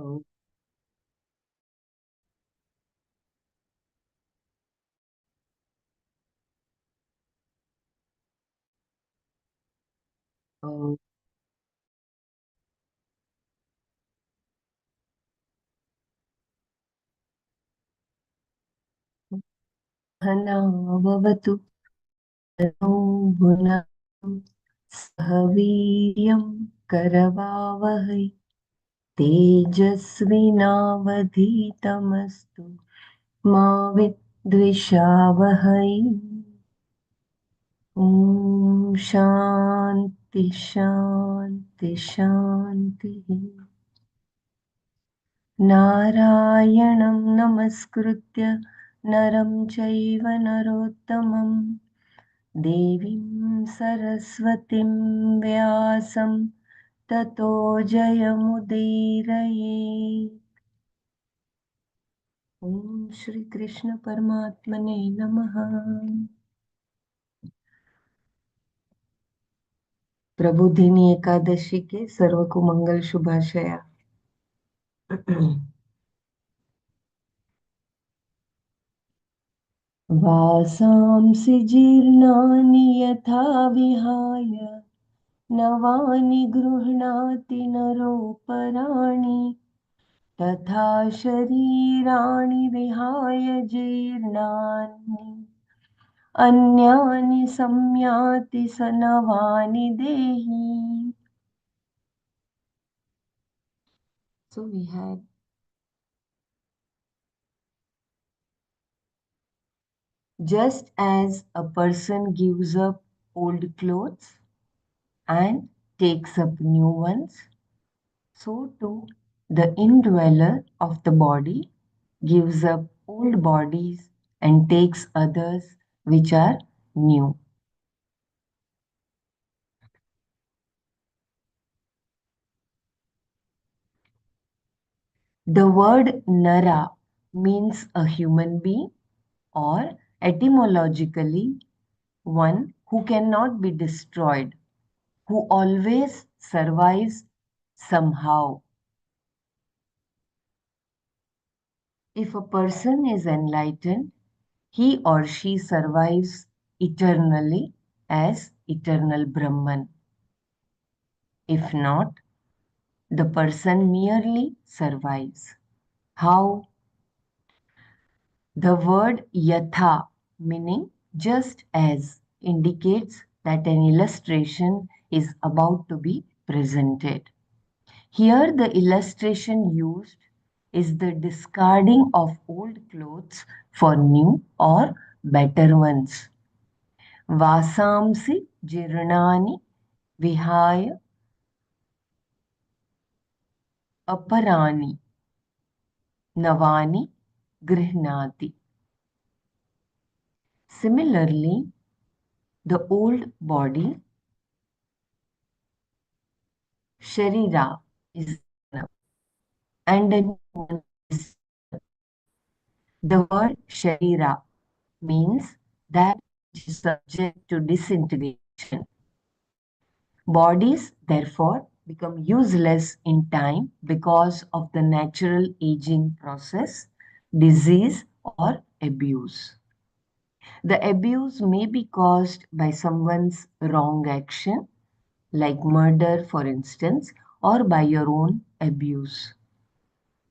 Oh, oh, सहना भवतु तनो भुनक्तु सह वीर्यं करवावहै तेजस्विनावधीतमस्तु मा विद्विषावहै। ॐ शान्ति शान्ति शान्तिः। नारायणं नमस्कृत्य नरं चैव नरोत्तमं देवीं सरस्वतीं व्यासं ततो जयमुदीरये। ॐ श्रीकृष्ण परमात्मने नमः। प्रबुधिनी एकादशी के सर्व को मंगल शुभाशया। वासांसि जीर्णानि यथा विहाय नवानि गृह्णाति नरोपराणि तथा शरीराणि विहाय जीर्णानि अन्यानि संयाति स नवानि देहि. So we had just as a person gives up old clothes and takes up new ones, so too the indweller of the body gives up old bodies and takes others which are new. The word nara means a human being or etymologically one who cannot be destroyed, who always survives somehow. If a person is enlightened, he or she survives eternally as eternal Brahman. If not, the person merely survives. How? The word yatha, meaning just as, indicates that an illustration is about to be presented. Here, the illustration used is the discarding of old clothes for new or better ones. Vasamsi jirnani vihaya aparani navani grihnati. Similarly, the old body, sharira, is and a new one is. The word sharira means that which is subject to disintegration. Bodies, therefore, become useless in time because of the natural aging process, disease, or abuse. The abuse may be caused by someone's wrong action, like murder, for instance, or by your own abuse.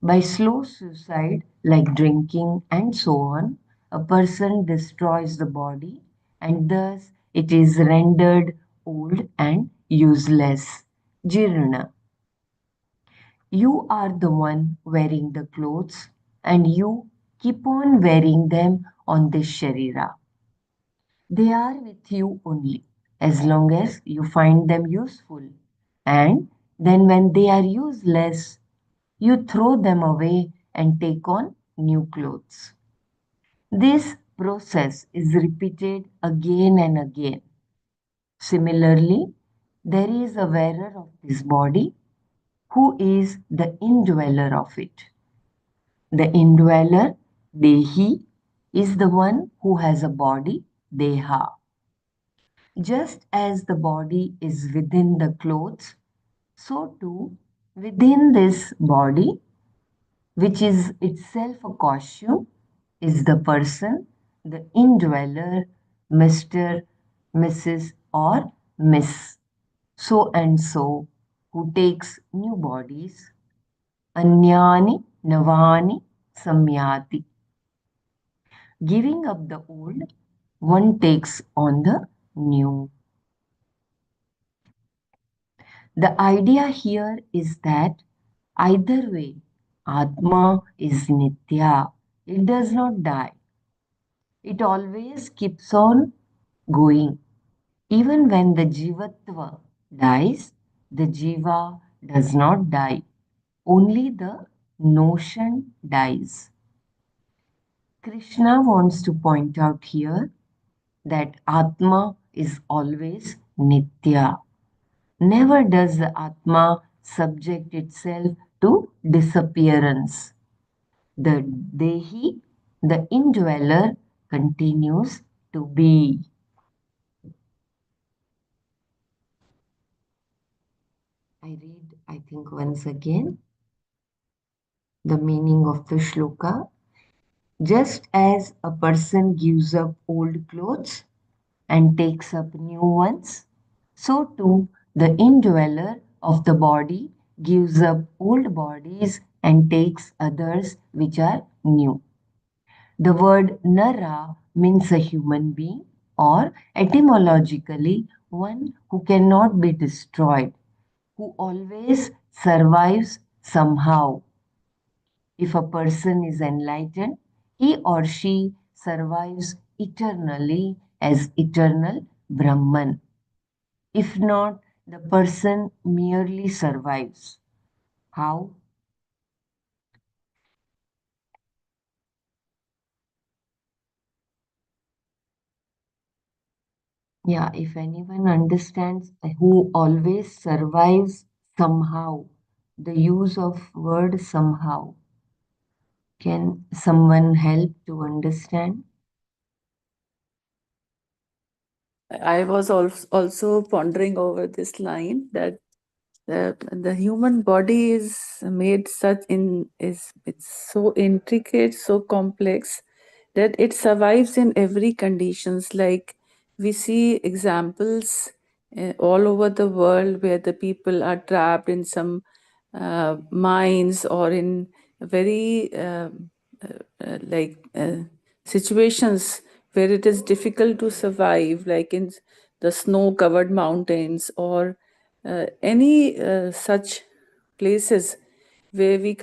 By slow suicide, like drinking and so on, a person destroys the body and thus it is rendered old and useless. Jirna. You are the one wearing the clothes and you keep on wearing them on this Sharira. They are with you only as long as you find them useful. And then when they are useless, you throw them away and take on new clothes. This process is repeated again and again. Similarly, there is a wearer of this body who is the indweller of it. The indweller, Dehi, is the one who has a body, Deha. Just as the body is within the clothes, so too within this body which is itself a costume, is the person, the indweller, Mr., Mrs., or Miss, so and so, who takes new bodies, Anyani Navani Samyati. Giving up the old, one takes on the new. The idea here is that either way, Atma is Nitya. It does not die. It always keeps on going. Even when the Jivatva dies, the Jiva does not die. Only the notion dies. Krishna wants to point out here that Atma is always Nitya. Never does the Atma subject itself to disappearance. The Dehi, the indweller, continues to be. I read, I think, once again the meaning of the shloka. Just as a person gives up old clothes and takes up new ones, so too the indweller of the body gives up old bodies and takes others which are new. The word nara means a human being or etymologically one who cannot be destroyed, who always survives somehow. If a person is enlightened, he or she survives eternally as eternal Brahman. If not, the person merely survives. How? Yeah, if anyone understands who always survives somehow, the use of word somehow, can someone help to understand? I was also pondering over this line that the human body is made such in is it's so intricate, so complex that it survives in every conditions. Like we see examples all over the world where the people are trapped in some mines or in very situations where it is difficult to survive, like in the snow covered mountains or any such places where we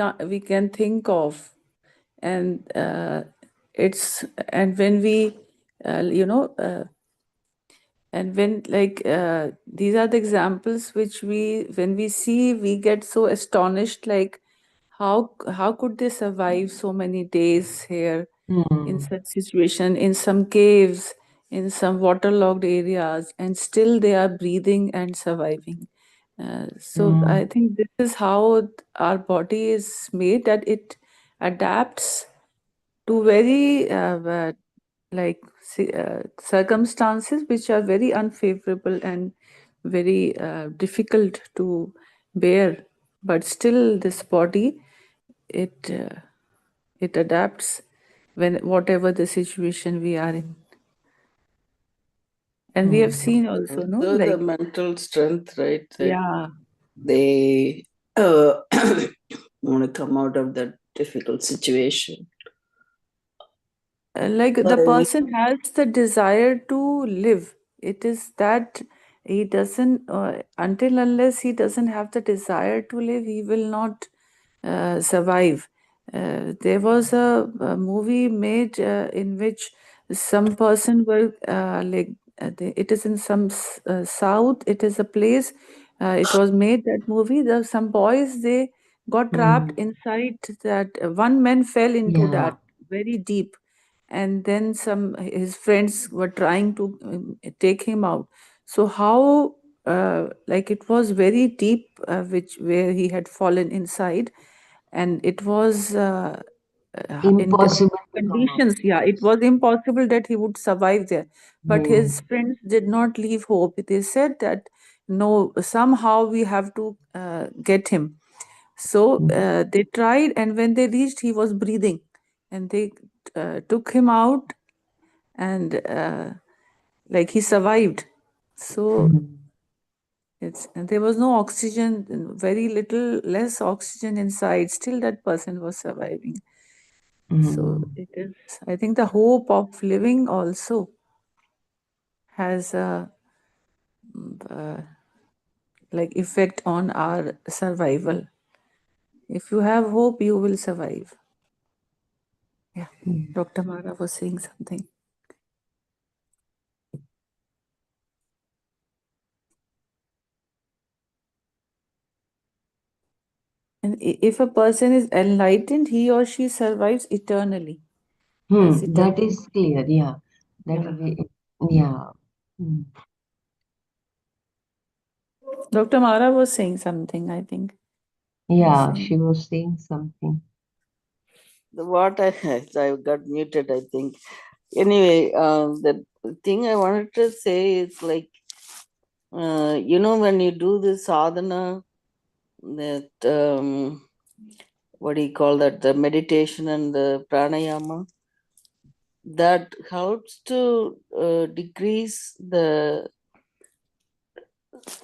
can think of. And it's and when we you know and when like these are the examples which we when we see we get so astonished, like how could they survive so many days here in Hmm. such situation, in some caves, in some waterlogged areas, and still they are breathing and surviving. So Hmm. I think this is how our body is made, that it adapts to very circumstances which are very unfavorable and very difficult to bear, but still this body, it it adapts when whatever the situation we are in. And we have Hmm. seen also, no, Also the like, mental strength, right? That yeah, they want to come out of that difficult situation. like the I person has the desire to live. It is that he doesn't until unless he doesn't have the desire to live, he will not survive. There was a movie made in which some person were it is in some south, it is a place, it was made, that movie, the some boys, they got trapped Hmm. inside that, one man fell into Yeah. that very deep, and then some his friends were trying to take him out. So how like it was very deep, which where he had fallen inside, and it was in Impossible to come up. conditions, yeah, it was impossible that he would survive there. But his Hmm. friends did not leave hope. They said that no, somehow we have to get him. So they tried, and when they reached, he was breathing, and they took him out, and like he survived. So it's, and there was no oxygen, very little less oxygen inside. Still, that person was surviving. So it is. I think the hope of living also has a uh, like effect on our survival. If you have hope, you will survive. Yeah, Dr. Mara was saying something. And if a person is enlightened, he or she survives eternally. Has That eternal. is clear. Yeah. That Yeah. we, yeah. Dr. Mara was saying something, I think. Was Yeah, saying. she was saying something. What I got muted, I think. Anyway, the thing I wanted to say is like, when you do this sadhana, that what do you call that? The meditation and the pranayama, that helps to decrease a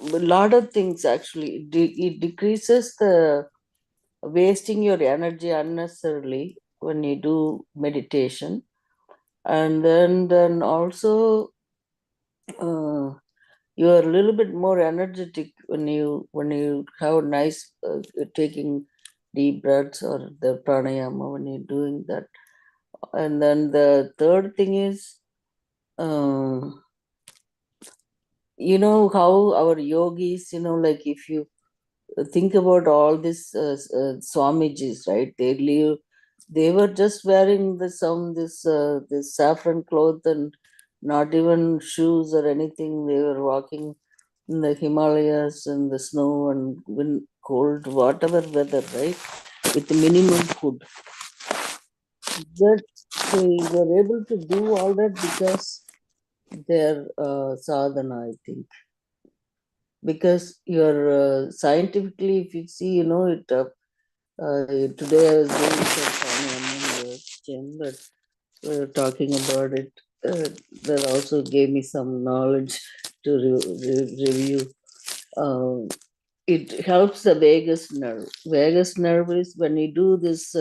lot of things actually. It decreases the wasting your energy unnecessarily when you do meditation, and then also uh, you are a little bit more energetic when you have a nice taking deep breaths or the pranayama when you're doing that. And then the third thing is, uh, how our yogis, like if you think about all these Swamijis, right? They were just wearing this saffron cloth and not even shoes or anything. They were walking in the Himalayas and the snow and cold, whatever weather, right? With minimum food. That they were able to do all that because their sadhana, I think. Because you're scientifically, if you see, it. Today I was doing some farming in the gym, but we were talking about it. That also gave me some knowledge to review. Um, it helps the vagus nerve. Vagus nerve is when you do this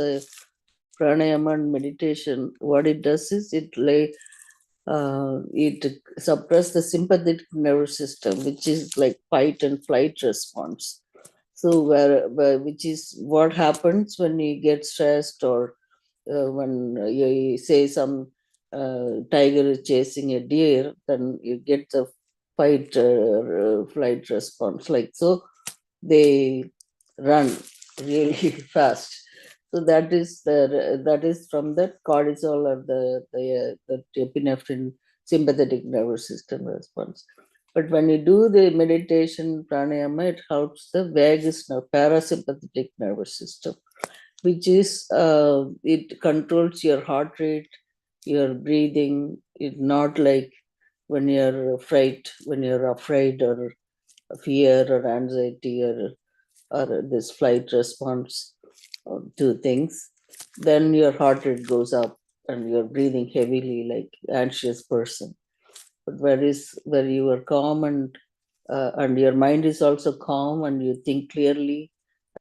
pranayama and meditation. What it does is it suppress the sympathetic nervous system, which is like fight and flight response. So which is what happens when you get stressed, or when you say some tiger is chasing a deer, then you get the fight flight response. Like so, they run really fast. So that is from that cortisol or the epinephrine sympathetic nervous system response. But when you do the meditation pranayama, it helps the vagus nerve, parasympathetic nervous system, which is it controls your heart rate, your breathing. It's not like when you're afraid or fear or anxiety or this flight response to things, then your heart rate goes up and you're breathing heavily like anxious person. But where you are calm and your mind is also calm and you think clearly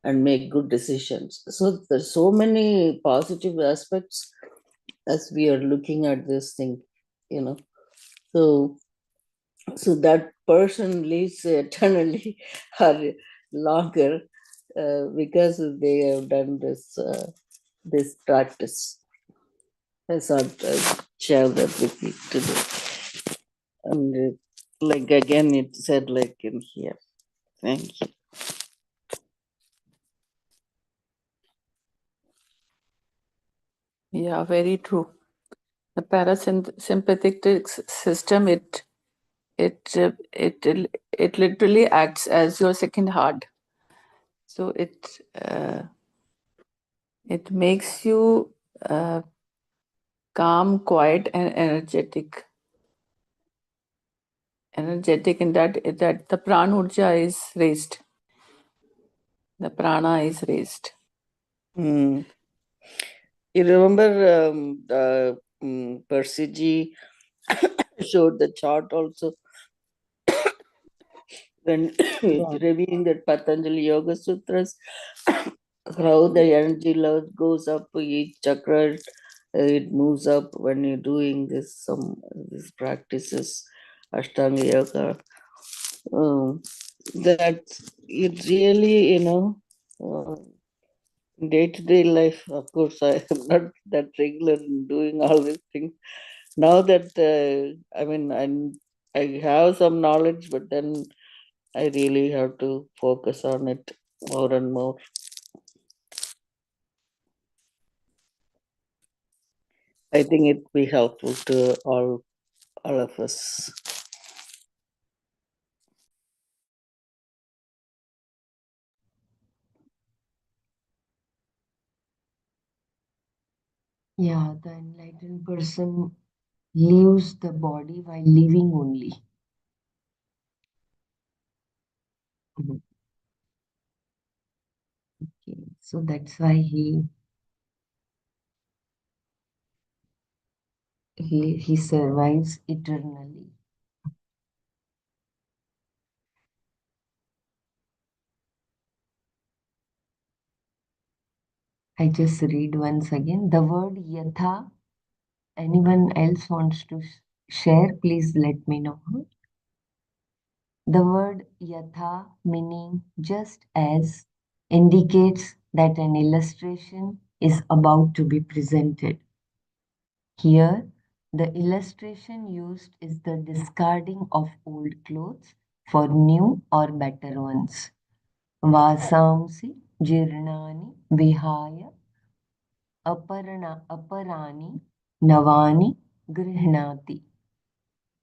and make good decisions. So there's so many positive aspects as we are looking at this thing, you know. So that person lives eternally or longer because they have done this practice. I thought I'd share that with you today. And like again, it said like in here. Thank you. Yeah, very true. The parasympathetic system, it literally acts as your second heart. So it makes you calm, quiet, and energetic. Energetic in that the pran urja is raised. the prana is raised. Hmm. You remember Percy G showed the chart also when Yeah. reviewing that Patanjali Yoga Sutras, how the energy level goes up each chakra, it moves up when you're doing this some these practices, Ashtanga Yoga. Um, that it really, day to day life. Of course, I am not that regular in doing all these things. Now that I have some knowledge, but then I really have to focus on it more and more. I think it will be helpful to all of us. Yeah, the enlightened person leaves the body while living only. Mhm. Okay, so that's why he survives eternally. I just read once again the word yatha. Anyone else wants to share? Please let me know. The word yatha, meaning just as, indicates that an illustration is about to be presented. Here, the illustration used is the discarding of old clothes for new or better ones. Vasamsi jirnani vihaya aparani navani grihnati.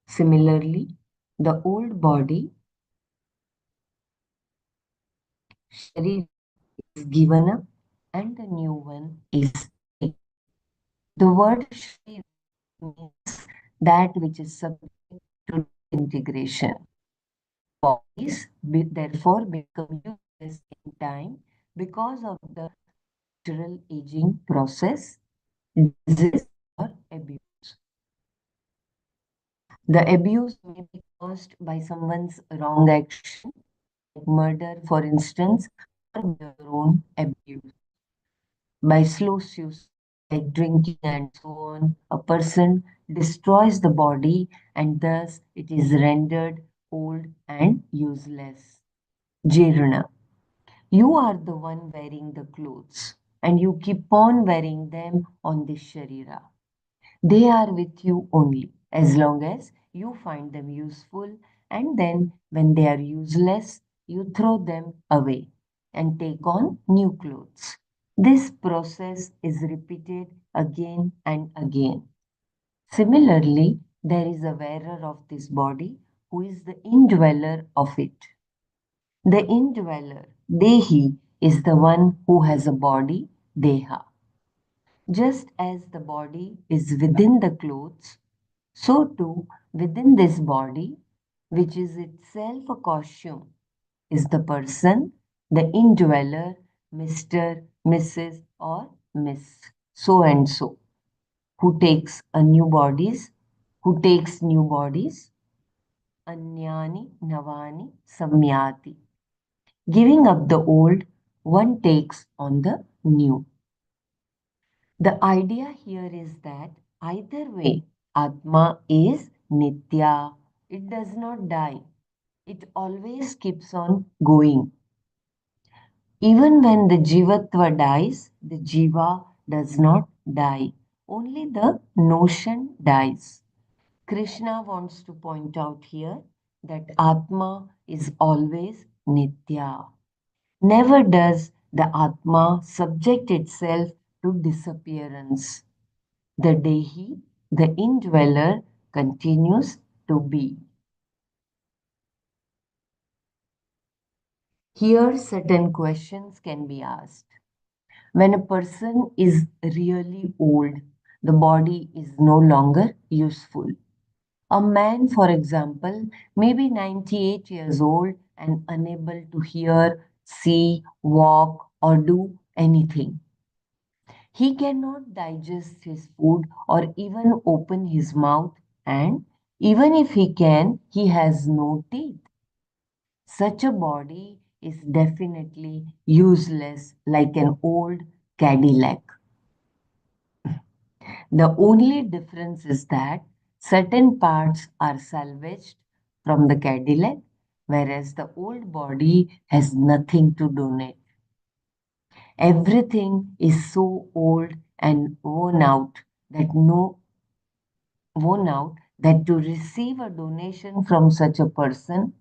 Similarly, the old body, sharira, is given up and the new one is taken. The word sharira means that which is subject to disintegration. Bodies therefore become useless in time because of the natural aging process, disease, or abuse. The abuse may be caused by someone's wrong action, like murder, for instance, or by your own abuse, by slow suicide, like drinking, and so on. A person destroys the body and thus it is rendered old and useless. Jirna. You are the one wearing the clothes and you keep on wearing them on this Sharira. They are with you only as long as you find them useful, and then when they are useless, you throw them away and take on new clothes. This process is repeated again and again. Similarly, there is a wearer of this body who is the indweller of it. The indweller, Dehi, is the one who has a body, Deha. Just as the body is within the clothes, so too within this body, which is itself a costume, is the person, the indweller, Mr., Mrs., or Miss, so and so, who takes a new bodies, who takes new bodies, anyani navani samyati. Giving up the old, one takes on the new. The idea here is that either way, Atma is Nitya. It does not die. It always keeps on going. Even when the Jivatva dies, the Jiva does not die. Only the notion dies. Krishna wants to point out here that Atma is always Nitya. Never does the Atma subject itself to disappearance. The Dehi, the indweller, continues to be. Here, certain questions can be asked. When a person is really old, the body is no longer useful. A man, for example, may be 98 years old and unable to hear, see, walk, or do anything. He cannot digest his food or even open his mouth, and even if he can, he has no teeth. Such a body is definitely useless, like an old Cadillac. The only difference is that certain parts are salvaged from the Cadillac, whereas the old body has nothing to donate. Everything is so old and that no worn out that to receive a donation from such a person,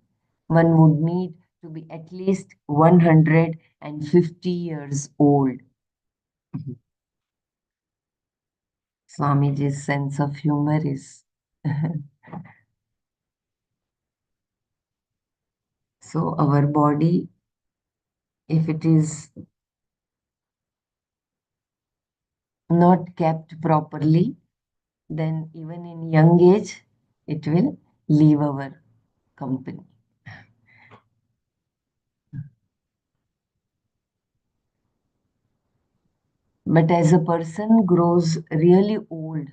one would need to be at least 150 years old. Swamiji's sense of humor is so our body, if it is not kept properly, then even in young age, it will leave our company. But as a person grows really old,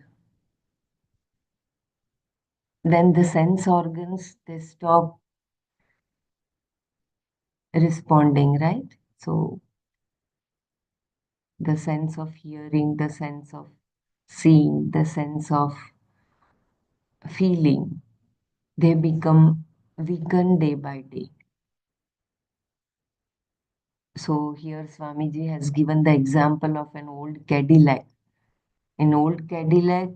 then the sense organs they stop responding, right? So the sense of hearing, the sense of seeing, the sense of feeling, they become weakened day by day. So here Swamiji has given the example of an old Cadillac. An old Cadillac,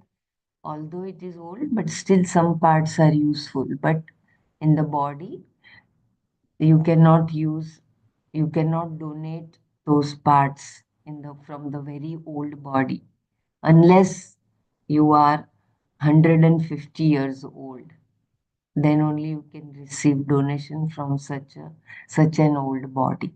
although it is old, but still some parts are useful. But in the body, you cannot use, you cannot donate those parts in the from the very old body unless you are 150 years old. Then only you can receive donation from such an old body.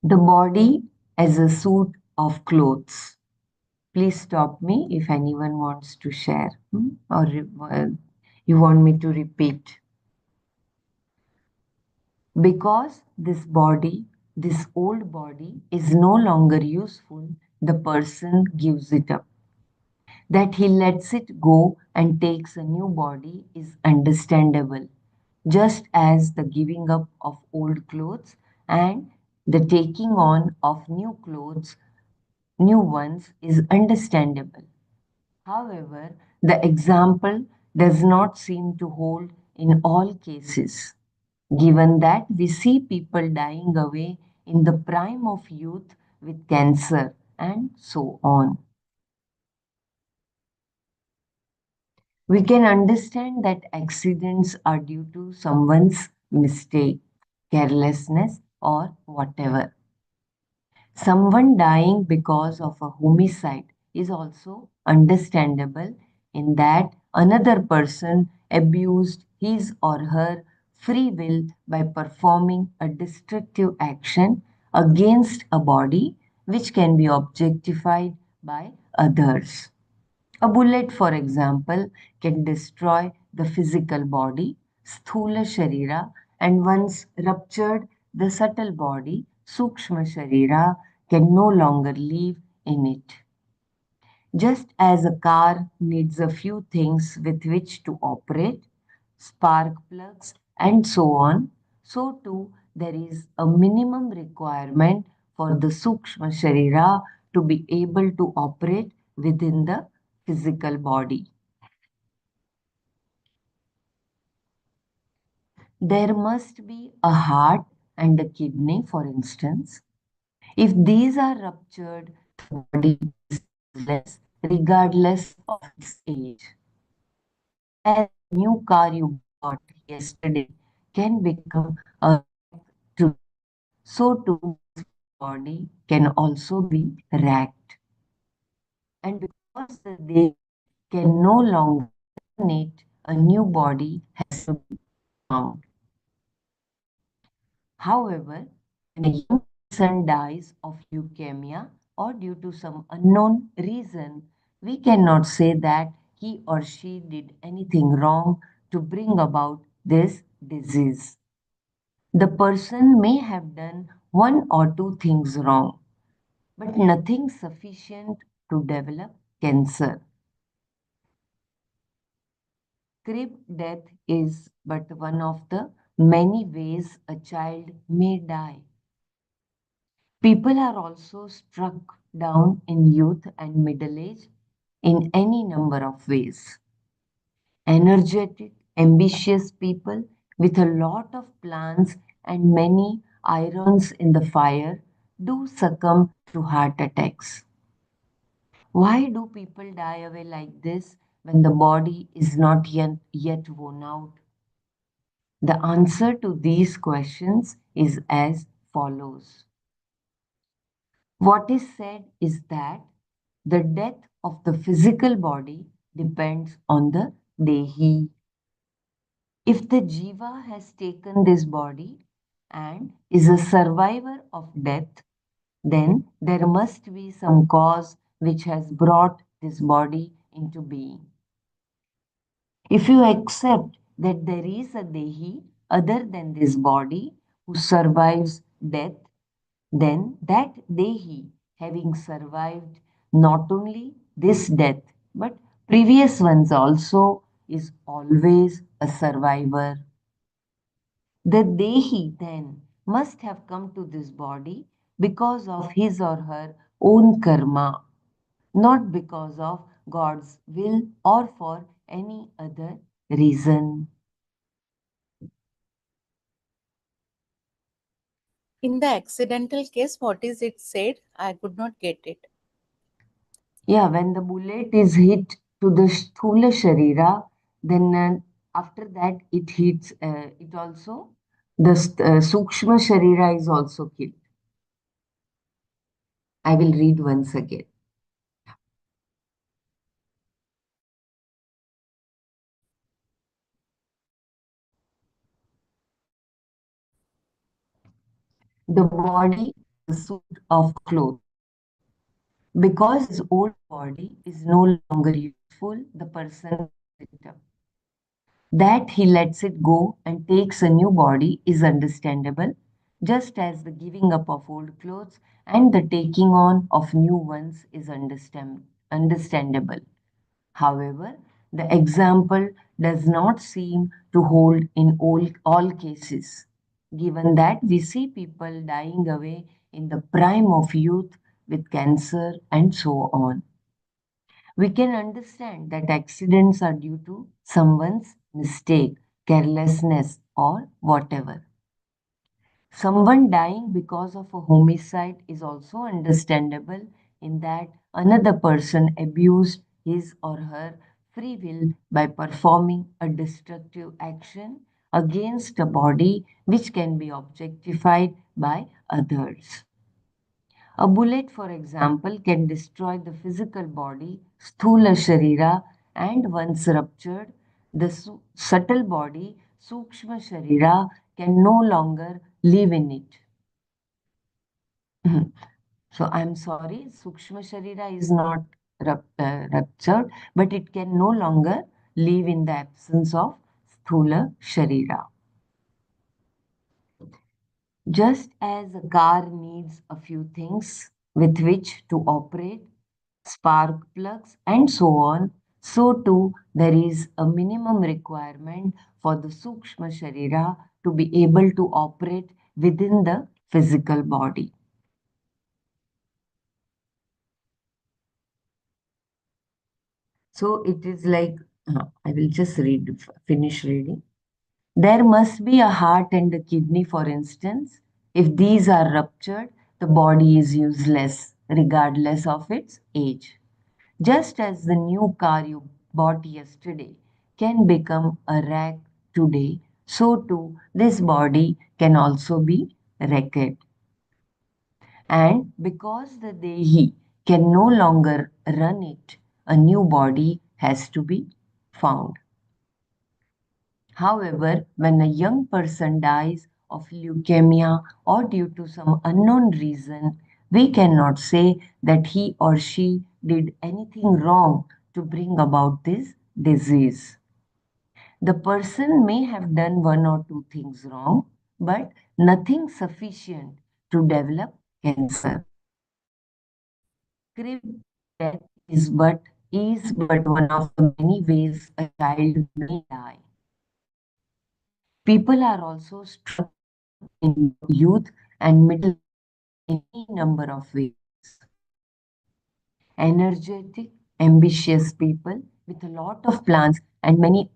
The body as a suit of clothes. Please stop me if anyone wants to share, or you want me to repeat. Because this body, this old body, is no longer useful, the person gives it up. That he lets it go and takes a new body is understandable, just as the giving up of old clothes and the taking on of new clothes, new ones, is understandable. However, the example does not seem to hold in all cases, given that we see people dying away in the prime of youth with cancer and so on. We can understand that accidents are due to someone's mistake, carelessness, or whatever. Someone dying because of a homicide is also understandable in that another person abused his or her free will by performing a destructive action against a body which can be objectified by others. A bullet, for example, can destroy the physical body, sthula sharira, and once ruptured, the subtle body, sukshma sharira, can no longer live in it. Just as a car needs a few things with which to operate, spark plugs, and so on, so too there is a minimum requirement for the Sukshma Sharira to be able to operate within the physical body. There must be a heart and a kidney, for instance. If these are ruptured, the body is useless regardless of its age. Just as the new car you bought yesterday can become a wreck today, so too this body can also be wrecked. And because they can no longer donate, a new body has to be found. However, when a young person dies of leukemia or due to some unknown reason, We cannot say that he or she did anything wrong to bring about this disease. The person may have done one or two things wrong, but nothing sufficient to develop cancer. Crib death is but one of the many ways a child may die. People are also struck down in youth and middle age in any number of ways. Energetic, ambitious people with a lot of plans and many irons in the fire do succumb to heart attacks. Why do people die away like this when the body is not yet worn out? The answer to these questions is as follows. What is said is that the death of the physical body depends on the Dehi. If the Jiva has taken this body and is a survivor of death, then there must be some cause which has brought this body into being. If you accept that there is a Dehi other than this body who survives death, then that Dehi, having survived not only this death but previous ones also, is always a survivor. The Dehi then must have come to this body because of his or her own karma, not because of God's will or for any other reason. In the accidental case, what is it said? I could not get it. Yeah, when the bullet is hit to the Sthula Sharira, then after that it hits, it also, the Sukshma Sharira is also killed. I will read once again. The body is a suit of clothes. Because his old body is no longer useful, the person gives it up. That he lets it go and takes a new body is understandable, just as the giving up of old clothes and the taking on of new ones is understandable. However, the example does not seem to hold in all cases, given that we see people dying away in the prime of youth with cancer and so on. We can understand that accidents are due to someone's mistake, carelessness, or whatever. Someone dying because of a homicide is also understandable in that another person abused his or her free will by performing a destructive action against a body which can be objectified by others. A bullet, for example, can destroy the physical body, sthula sharira, and once ruptured, the subtle body, sukshma sharira, can no longer live in it. So I'm sorry, sukshma sharira is not ruptured, but it can no longer live in the absence of sthula sharira. Just as a car needs a few things with which to operate, spark plugs, and so on, so too there is a minimum requirement for the Sukshma Sharira to be able to operate within the physical body. So it is like, I will just finish reading. There must be a heart and a kidney, for instance. If these are ruptured, the body is useless, regardless of its age. Just as the new car you bought yesterday can become a wreck today, so too this body can also be wrecked. And because the Dehi can no longer run it, a new body has to be found. However, when a young person dies of leukemia or due to some unknown reason, we cannot say that he or she did anything wrong to bring about this disease. The person may have done one or two things wrong, but nothing sufficient to develop cancer. Crib death is but one of the many ways a child may die. People are also struck in youth and middle age in any number of ways. Energetic, ambitious people with a lot of plans and many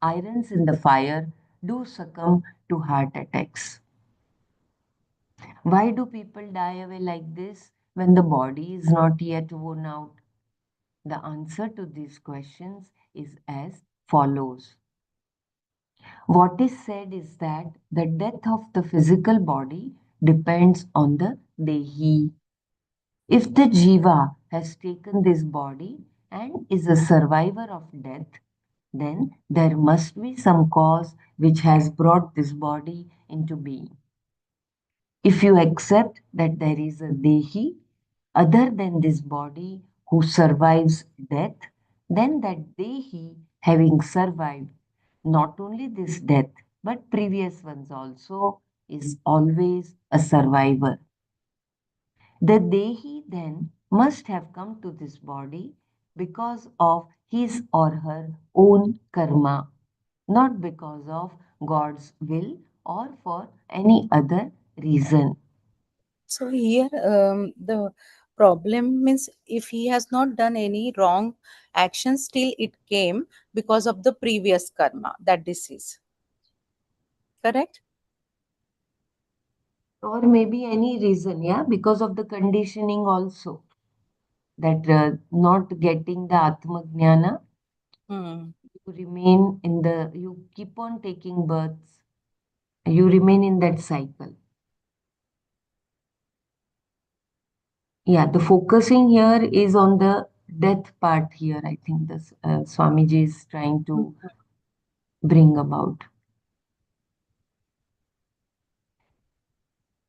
irons in the fire do succumb to heart attacks. Why do people die away like this when the body is not yet worn out? The answer to these questions is as follows. What is said is that the death of the physical body depends on the Dehi. If the Jiva has taken this body and is a survivor of death, then there must be some cause which has brought this body into being. If you accept that there is a Dehi other than this body who survives death, then that Dehi, having survived not only this death but previous ones also, is always a survivor. The Dehi then must have come to this body because of his or her own karma, not because of God's will or for any other reason. So here, the problem means if he has not done any wrong action, still it came because of the previous karma, that disease. Correct? Or maybe any reason, yeah, because of the conditioning also, that not getting the Atma Jnana, Hmm. you keep on taking births, you remain in that cycle. Yeah, the focusing here is on the death part here. I think this Swamiji is trying to bring about.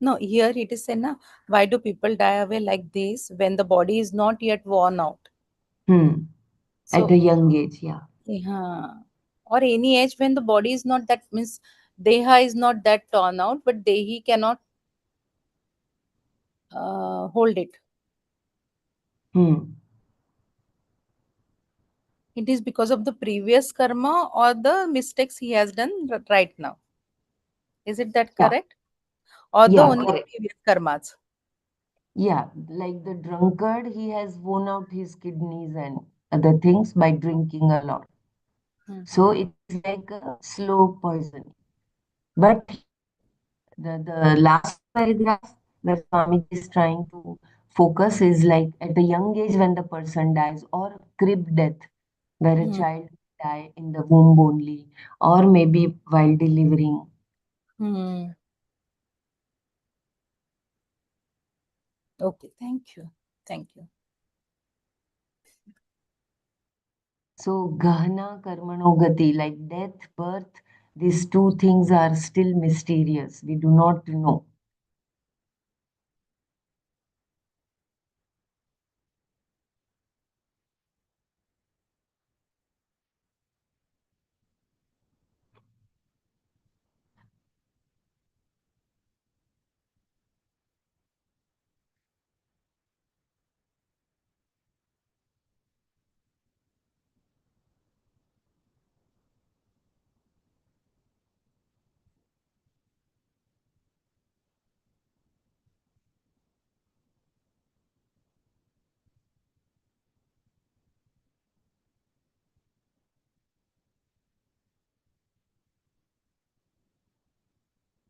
No, here it is said, na, why do people die away like this when the body is not yet worn out? Hmm. At So, a young age, yeah. yeah, or any age when the body is not that means deha is not that torn out, but dehi cannot hold it. Hmm. It is because of the previous karma or the mistakes he has done right now. Is it that Yeah, correct? Or the yeah, only correct. previous karmas? Yeah, like the drunkard, he has worn out his kidneys and other things by drinking a lot. So Mhm. it is like a slow poison. But here, the last paragraph where Swamiji is trying to focus is like at a young age when the person dies, or crib death, where a Hmm. child die in the womb only, or maybe while delivering. Hmm. Okay, thank you. Thank you. So Gahana Karmano Gati, like death, birth, these two things are still mysterious. We do not know.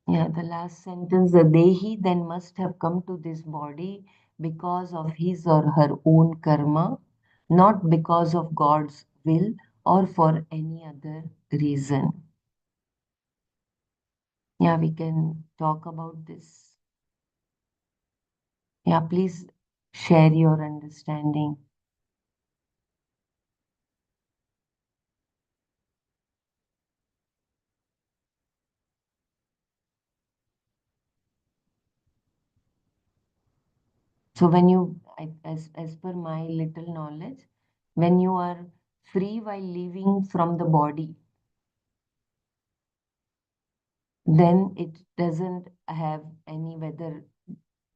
Yeah, the last sentence, the Dehi then must have come to this body because of his or her own karma, not because of God's will or for any other reason. Yeah, we can talk about this. Yeah, please share your understanding. So when you as per my little knowledge, when you are free while living from the body, then it doesn't have any whether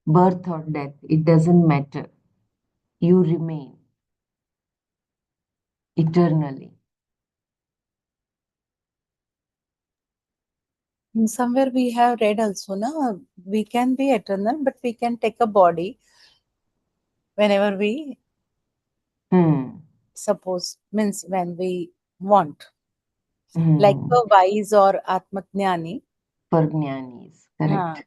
birth or death, it doesn't matter. You remain eternally. Somewhere we have read also, na, we can be eternal, but we can take a body whenever we Hmm. suppose, means when we want. Like Hmm. a wise or Atmatjnani. For jnanis, Huh. correct.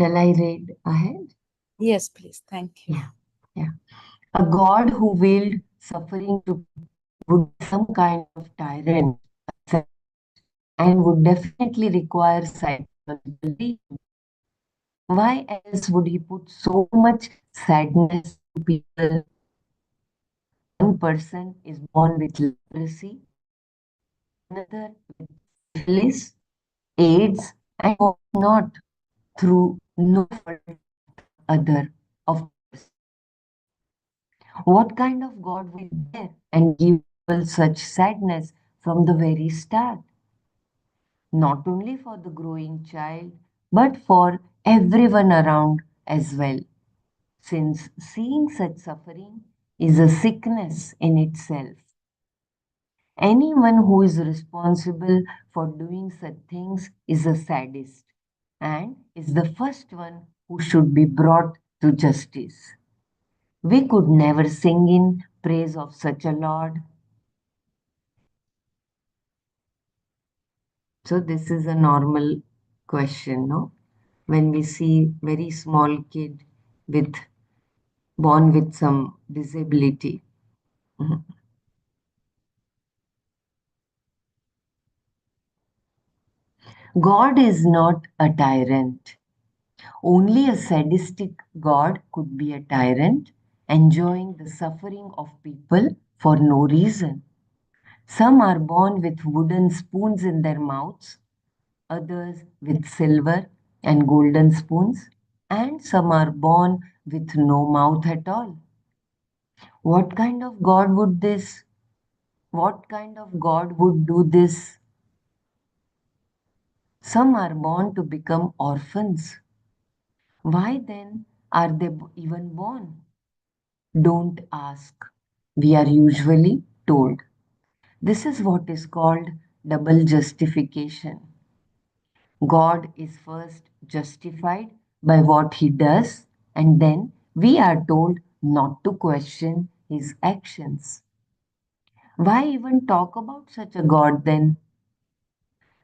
Shall I read ahead? Yes, please. Thank you. Yeah, yeah. A god who willed suffering to people would be some kind of tyrant, a sadist, and would definitely require psychological treatment. Why else would he put so much sadness to people? One person is born with leprosy, another with syphilis, AIDS, and what not, through no fault of other, of course. What kind of God will bear and give people such sadness from the very start? Not only for the growing child, but for everyone around as well, since seeing such suffering is a sickness in itself. Anyone who is responsible for doing such things is a sadist and is the first one who should be brought to justice. We could never sing in praise of such a Lord. So this is a normal question, no? When we see very small kid with born with some disability. Mhm. God is not a tyrant. Only a sadistic God could be a tyrant, enjoying the suffering of people for no reason. Some are born with wooden spoons in their mouths, others with silver and golden spoons, and some are born with no mouth at all. What kind of God would this? What kind of God would do this? Some are born to become orphans. Why then are they even born? Don't ask. We are usually told. This is what is called double justification. God is first justified by what he does, and then we are told not to question his actions. Why even talk about such a God then?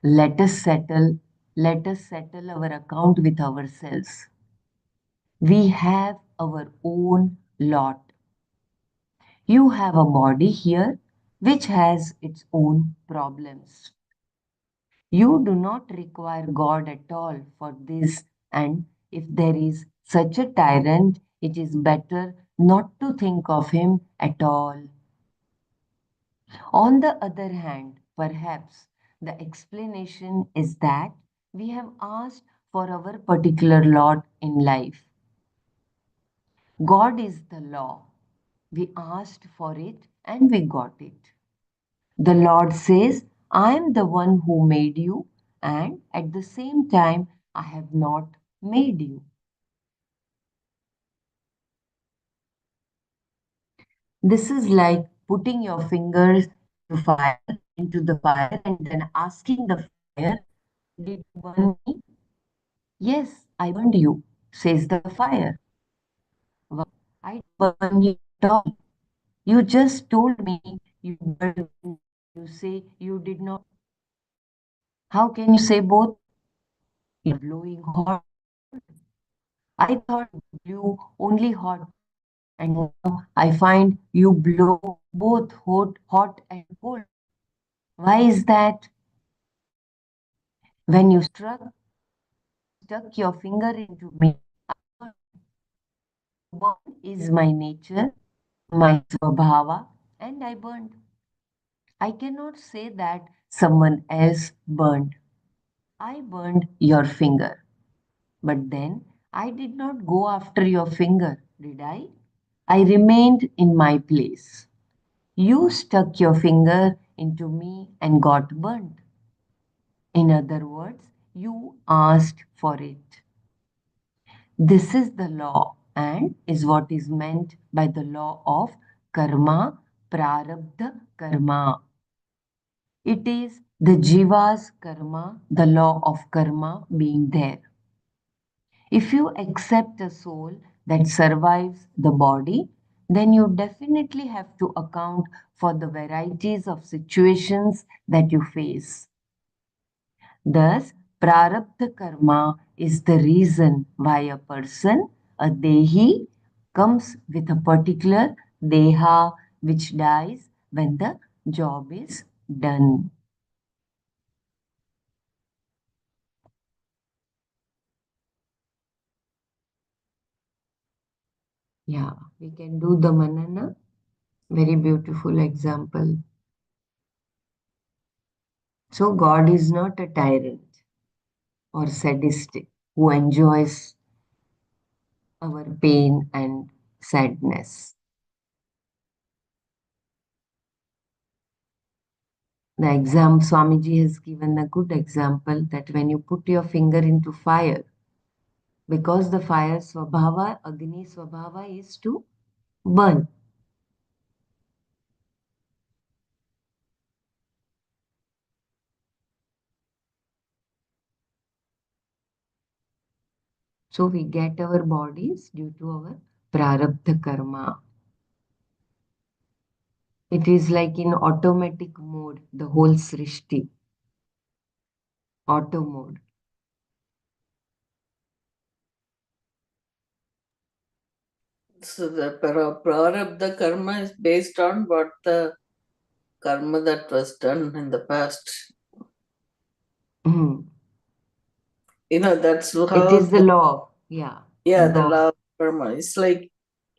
Let us settle, let us settle our account with ourselves. We have our own lot. You have a body here which has its own problems. You do not require God at all for this, and if there is such a tyrant, it is better not to think of him at all. On the other hand, perhaps the explanation is that we have asked for our particular lot in life. God is the law. We asked for it and we got it. The Lord says, I am the one who made you, and at the same time, I have not made you. This is like putting your fingers into the fire, and then asking the fire, did you burn me? Yes, I burned you, says the fire. Well, I didn't burn you at all. You just told me you burned me. You say you did not. How can you say both? You're blowing hot and cold. I thought you blew only hot, and now I find you blow both hot and cold. Why is that? When you stuck your finger into me, I burned. To burn is my nature, my swabhava, and I burned. I cannot say that someone else burned. I burned your finger. But then I did not go after your finger, did I? I remained in my place. You stuck your finger into me and got burned. In other words, you asked for it. This is the law and is what is meant by the law of karma, prarabdha karma. It is the jiva's karma, the law of karma being there. If you accept a soul that survives the body, then you definitely have to account for the varieties of situations that you face. Thus, prarabdha karma is the reason why a person, a dehi, comes with a particular deha which dies when the job is done. Yeah, we can do the manana. Very beautiful example. So, God is not a tyrant or sadistic who enjoys our pain and sadness. The exam Swamiji has given a good example that when you put your finger into fire, because the fire swabhava, Agni swabhava is to burn. So we get our bodies due to our prarabdha karma. It is like in automatic mode, the whole srishti, auto mode. So the prarabdha karma is based on what the karma that was done in the past. Mhm. That's It how is the law of, yeah, the law. law of karma. It's like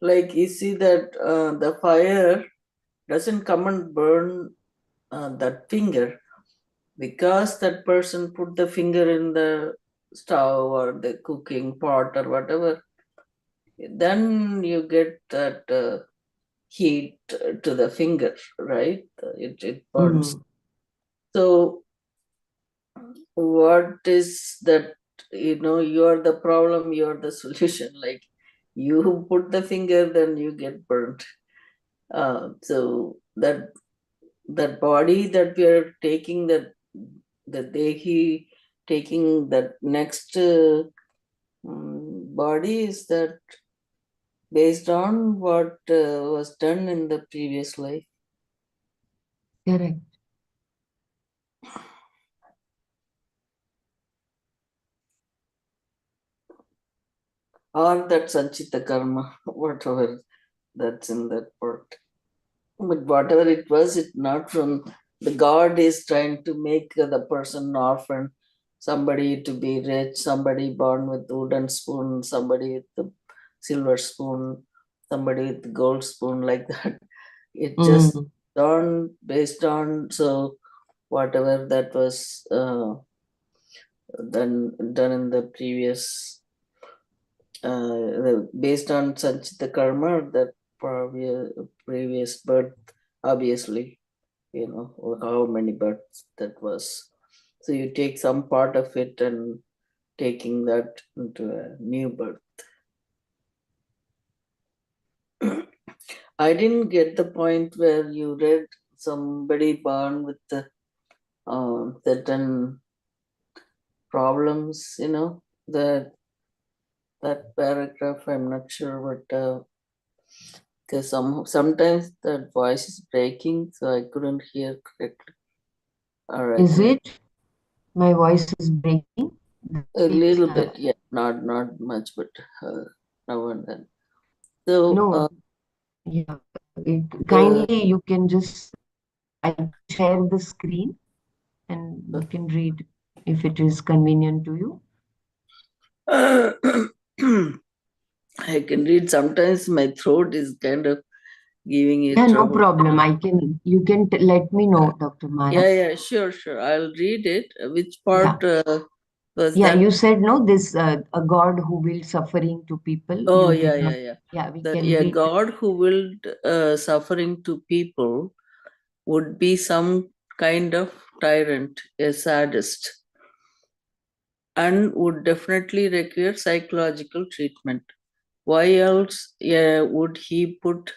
you see that the fire doesn't come and burn that finger because that person put the finger in the stove or the cooking pot or whatever. Then you get that heat to the finger, right? It burns. Mm. So what is that? You're the problem, you're the solution. Like you put the finger, then you get burnt. So that body that we are taking, that dehi taking that next body, is that based on what was done in the previous life. Correct. Or that sanchita karma, whatever that's in that part. But whatever it was, it not from the God is trying to make the person orphan, somebody to be rich, somebody born with wooden spoon, somebody with the silver spoon, somebody with the gold spoon, like that. It just Mm. done based on, so whatever that was done in the previous based on such the karma that previous birth, obviously, or how many births that was. So you take some part of it and taking that into a new birth. I didn't get the point where you read somebody born with the certain problems, that paragraph. I'm not sure, but because sometimes the voice is breaking, so I couldn't hear correctly. Or I Is couldn't. it? My voice is breaking. A It's little bit, yeah, not much, but now and then. So no, yeah. the Kindly, you can just I can share the screen and you can read if it is convenient to you. I can read. Sometimes my throat is kind of giving you Yeah, no trouble. problem. You can let me know, Dr. Mara. Yeah, sure. I'll read it. Which Yeah. part was Yeah, that? you said no, this a God who will suffering to people. Oh, You did not. yeah. Yeah, we The can read. God who willed suffering to people would be some kind of tyrant, a sadist, and would definitely require psychological treatment. Why else would he put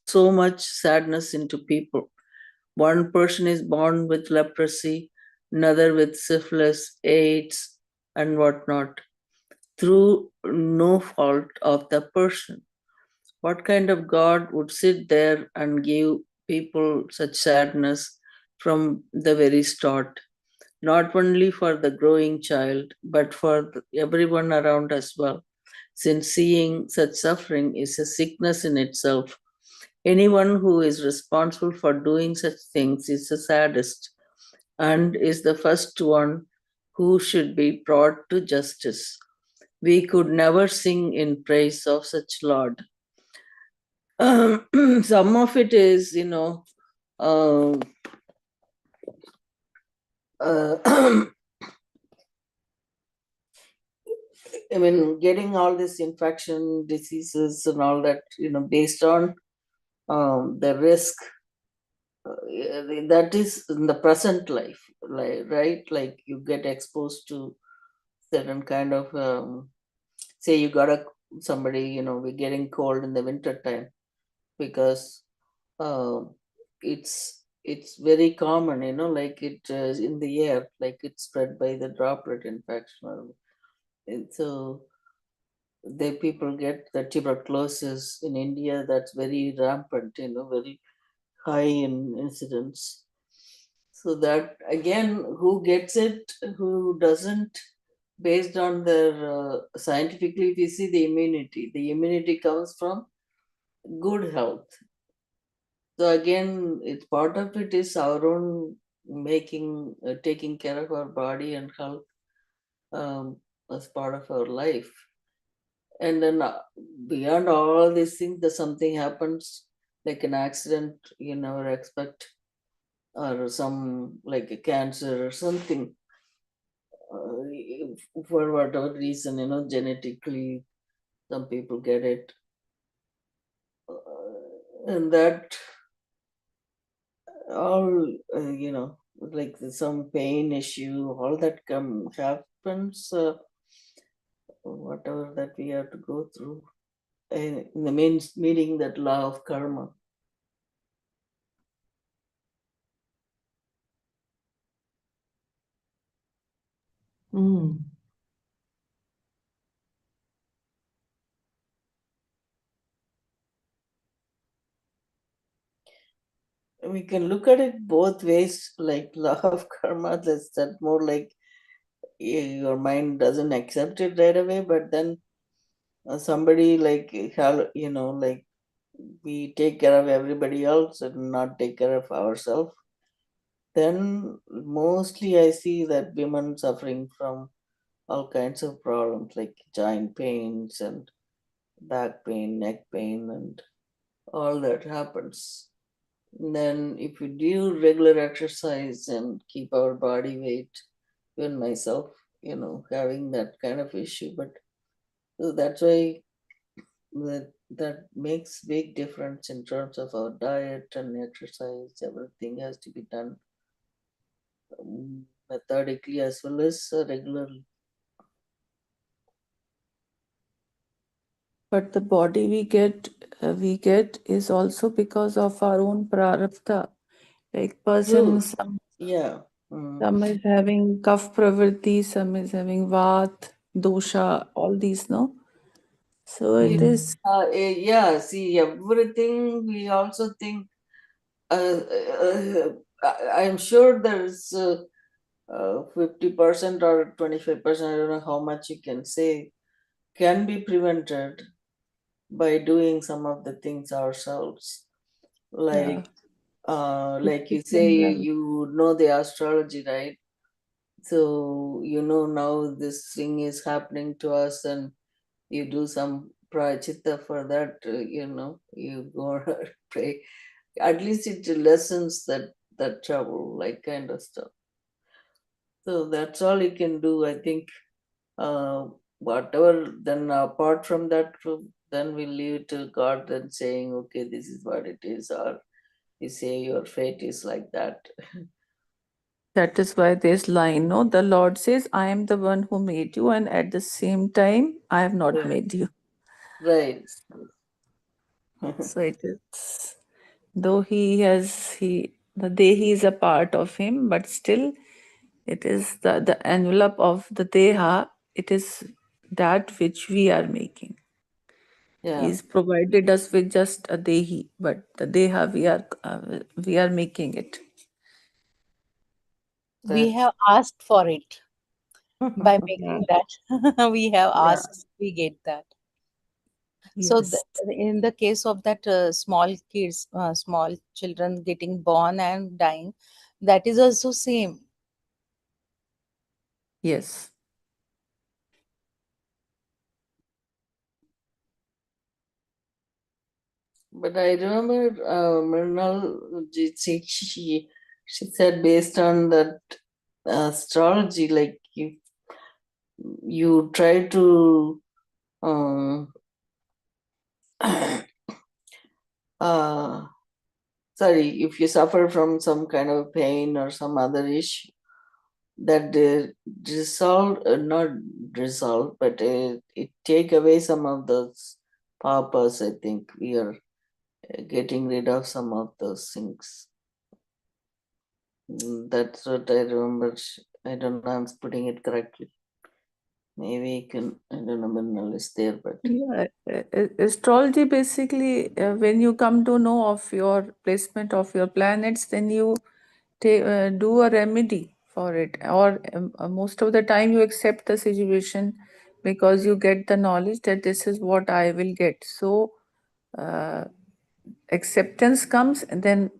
so much sadness into people? One person is born with leprosy, another with syphilis, AIDS, and whatnot, through no fault of the person. What kind of God would sit there and give people such sadness from the very start? Not only for the growing child, but for everyone around as well, since seeing such suffering is a sickness in itself. Anyone who is responsible for doing such things is a sadist and is the first one who should be brought to justice. We could never sing in praise of such Lord. Some of it is, uh, uh, I mean, getting all this infection, diseases, and all that, based on the risk that is in the present life, like, right? Like you get exposed to certain kind of, say, you got a somebody, we're getting cold in the winter time because uh, it's very common, like it in the air, like it's spread by the droplet infection, and so the people get the tuberculosis in India. That's very rampant, very high in incidence. So that again, who gets it, who doesn't, based on their scientifically, if you see the immunity comes from good health. So again, it's part of it is our own making, taking care of our body and health as part of our life. And then beyond all these things, that something happens, like an accident you never expect, or some like a cancer or something, for whatever reason, genetically, some people get it, and that all, like some pain issue, all that happens, whatever that we have to go through, in the main meaning that law of karma. Mm. We can look at it both ways, like law of karma, that's that more like your mind doesn't accept it right away, but then somebody like like we take care of everybody else and not take care of ourselves, then mostly I see that women suffering from all kinds of problems like joint pains and back pain, neck pain, and all that happens. And then if we do regular exercise and keep our body weight, even myself, having that kind of issue, but so that's why that makes big difference in terms of our diet and exercise. Everything has to be done methodically as well as regularly. But the body we get is also because of our own prarabdha. Like True. persons, Yeah. Mm. some is having kaf pravrti, some is having vat, dosha, all these, no? So it Mm. is. Yeah, see, everything we also think, I'm sure there's 50% or 25%, I don't know how much you can say, can be prevented by doing some of the things ourselves. Yeah. Like It's like a you say, similar. you know the astrology, right? So you know now this thing is happening to us, and you do some prayachita for that. You go and pray. At least it lessens that trouble, like kind of stuff. So that's all you can do, I think. Whatever, then apart from that, then we leave it to God and saying, okay, this is what it is, or we say your fate is like that. That is why this line, no, the Lord says, I am the one who made you, and at the same time, I have not Right. made you. Right. So it is, though the day he is a part of him, but still, it is the envelope of the Deha, it is that which we are making. Yeah, He's provided us with just a Dehi, but the Deha we are making it. We that's have asked for it by Yeah. making that. We have yeah. asked, we get that. So, Yes. in the case of that small kids, small children getting born and dying, that is also same. Yes. But I remember Mrinal, she said based on that astrology, like you try to um, uh, sorry, if you suffer from some kind of pain or some other issue, that resolve, not resolve, but it take away some of those purpose. I think we are getting rid of some of those things. That's what I remember. I don't know. I'm putting it correctly. Maybe you can. I don't know. Mineral is there, but Yeah, astrology basically, when you come to know of your placement of your planets, then you do a remedy for it, or most of the time you accept the situation because you get the knowledge that this is what I will get. So uh, acceptance comes, and then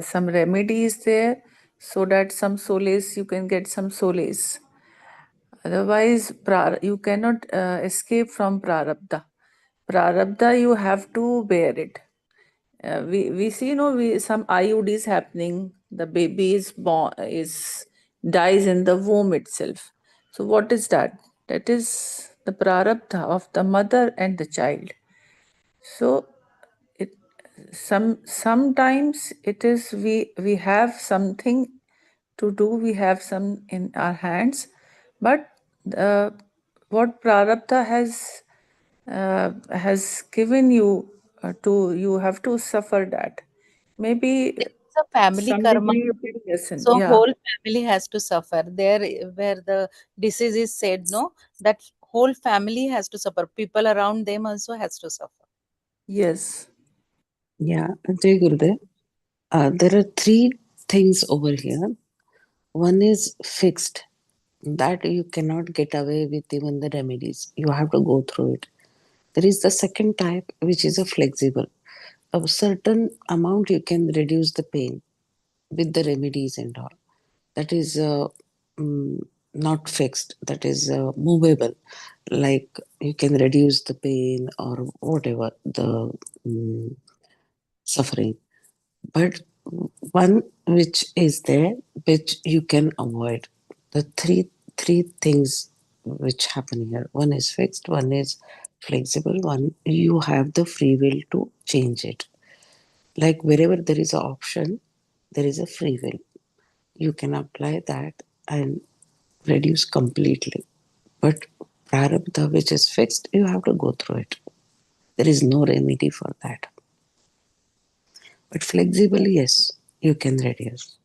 some remedy is there so that some solace you can get some solace. Otherwise, you cannot escape from prarabdha. Prarabdha, you have to bear it. We see, we some IUDs happening. The baby is born, is dies in the womb itself. So what is that? That is the prarabdha of the mother and the child. So it sometimes it is we have something to do, we have some in our hands, but uh, what prarabdha has given you to, you have to suffer that. Maybe It's a family someday karma. give you a big lesson. So Yeah. whole family has to suffer. There, where the disease is said, no, that whole family has to suffer. People around them also has to suffer. Yes. Yeah, Jai Gurudev. There are three things over here. One is fixed, that you cannot get away with even the remedies. You have to go through it. There is the second type, which is a flexible. A certain amount you can reduce the pain with the remedies and all. That is mm, not fixed. That is movable. Like you can reduce the pain or whatever the mm, suffering. But one which is there, which you can avoid. The three things which happen here. One is fixed, one is flexible, one you have the free will to change it. Like wherever there is an option, there is a free will. You can apply that and reduce completely. But prarabdha, which is fixed, you have to go through it. There is no remedy for that. But flexible, yes, you can reduce.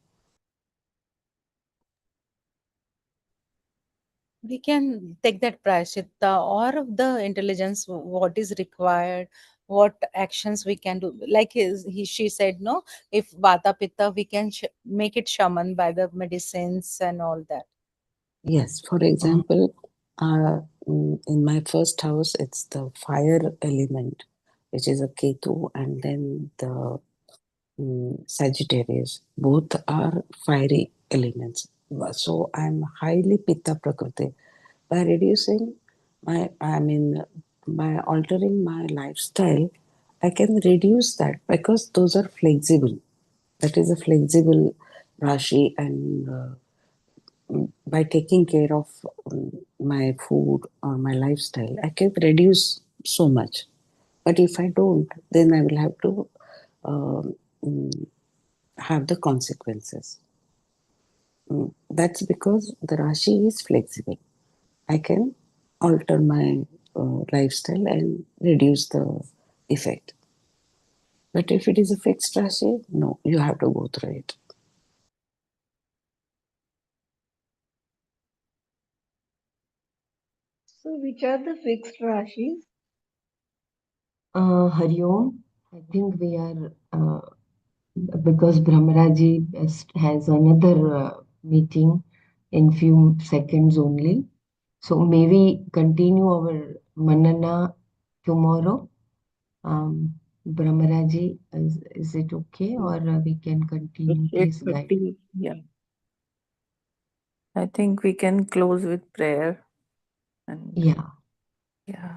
We can take that prashita or the intelligence, what is required, what actions we can do. Like she said, no, if vata pitta, we can make it shaman by the medicines and all that. Yes, for example, in my first house, it's the fire element, which is a Ketu, and then the Sagittarius. Both are fiery elements. So I'm highly Pitta Prakriti. By reducing by altering my lifestyle, I can reduce that because those are flexible. That is a flexible Rashi, and by taking care of my food or my lifestyle, I can reduce so much. But if I don't, then I will have to um, mm, have the consequences. That's because the Rashi is flexible. I can alter my lifestyle and reduce the effect. But if it is a fixed Rashi, no, you have to go through it. So, which are the fixed Rashis? Hari Om, I think we are, because Brahmaraji has another meeting in few seconds only. So may we continue our Manana tomorrow? Brahmaraji, is it okay, or we can continue? It's Please guide. 8:30. Yeah. I think we can close with prayer. And Yeah, yeah,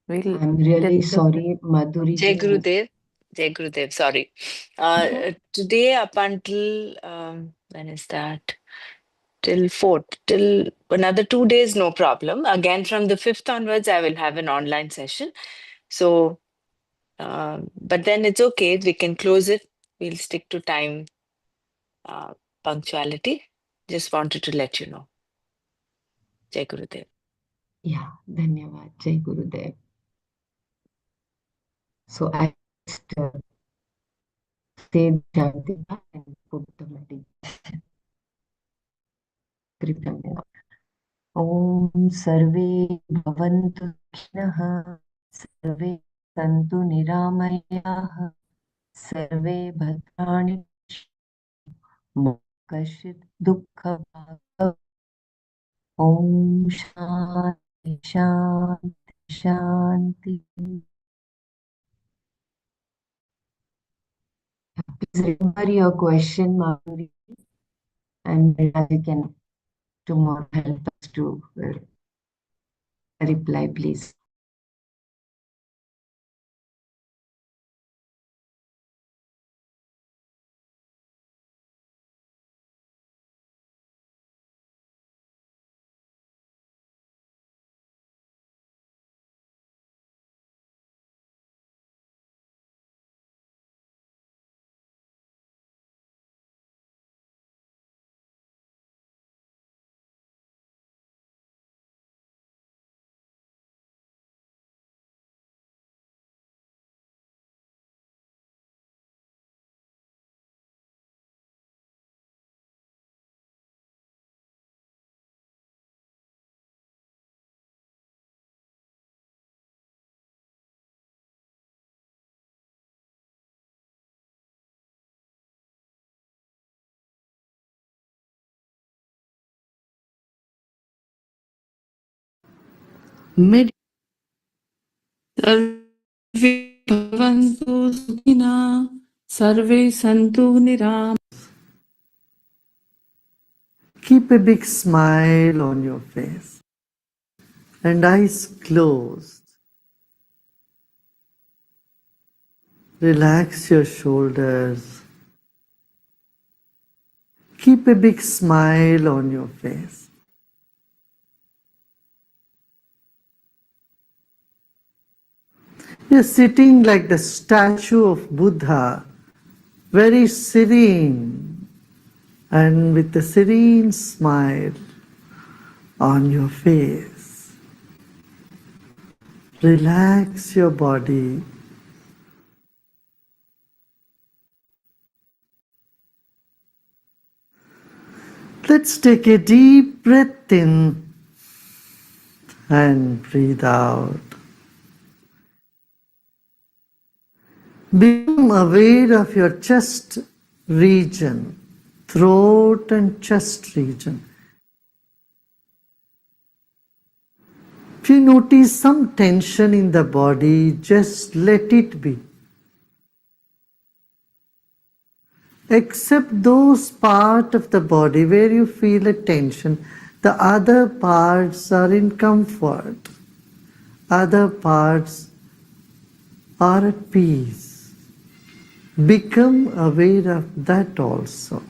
we'll I'm really discuss. sorry, Madhuri Jai ji. Gurudev. Jai Gurudev, sorry. Today up until, when is that? Till 4th, till another 2 days, no problem. Again, from the 5th onwards, I will have an online session. So, but then it's okay. We can close it. We'll stick to time, punctuality. Just wanted to let you know. Jai Gurudev. Yeah, Dhanyavad, Jai Gurudev. So I just say the Shanti Path and put the meditation. Kripya Om Sarve Bhavantu Sukhinaha Sarve Santu Niramayaha Sarve Bhadrani Ma Kashit Dukkha Bhagav Om Shanti Shanti Shanti. Please remember your question, Madhuri, and Raji can tomorrow help us to reply, please. Mid Sarve bhavantu sukhina, sarve santu niram. Keep a big smile on your face and eyes closed. Relax your shoulders. Keep a big smile on your face. You're sitting like the statue of Buddha, very serene and with a serene smile on your face. Relax your body. Let's take a deep breath in and breathe out. Become aware of your chest region, throat and chest region. If you notice some tension in the body, just let it be. Except those parts of the body where you feel a tension, the other parts are in comfort. Other parts are at peace. Become aware of that also.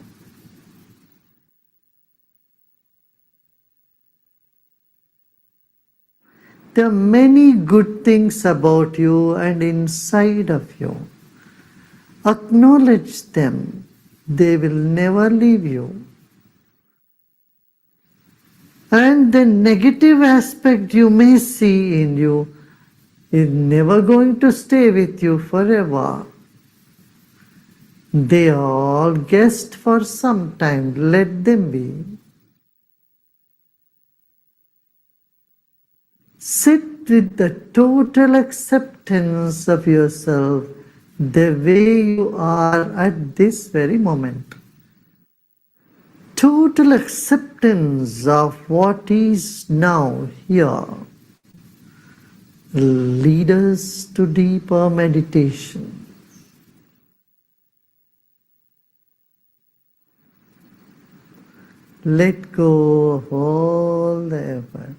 There are many good things about you and inside of you. Acknowledge them. They will never leave you. And the negative aspect you may see in you is never going to stay with you forever. They are all guests for some time. Let them be. Sit with the total acceptance of yourself the way you are at this very moment. Total acceptance of what is now here. Lead us to deeper meditation. Let go of all the effort.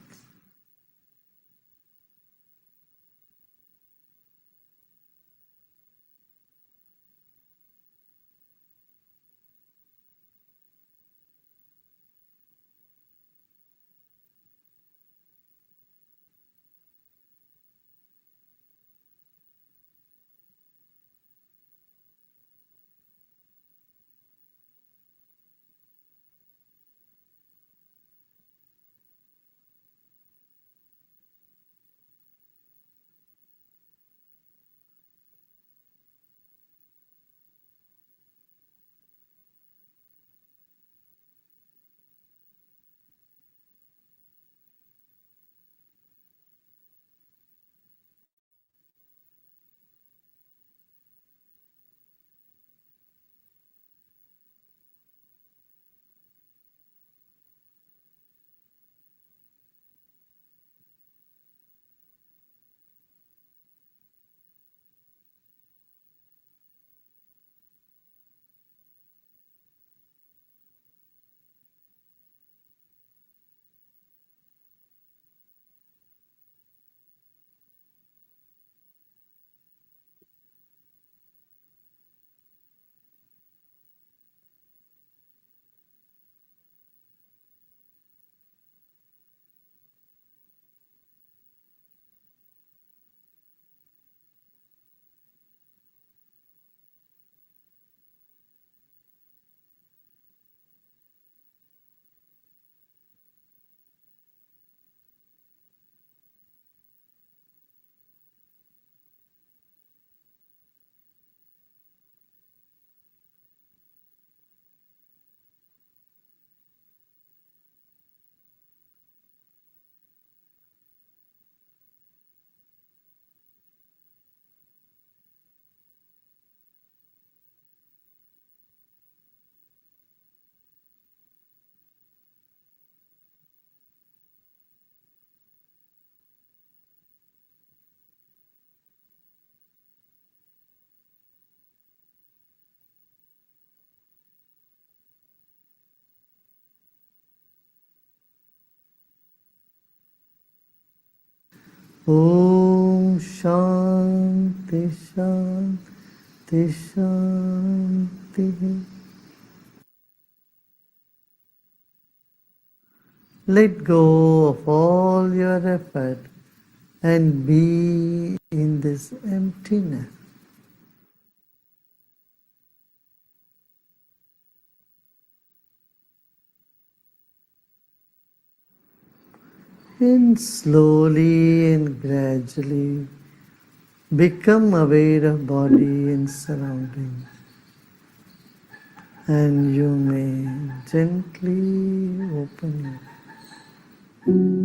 Om Shanti Shanti Shanti. Let go of all your effort and be in this emptiness. And slowly and gradually become aware of body and surroundings. And you may gently open your eyes.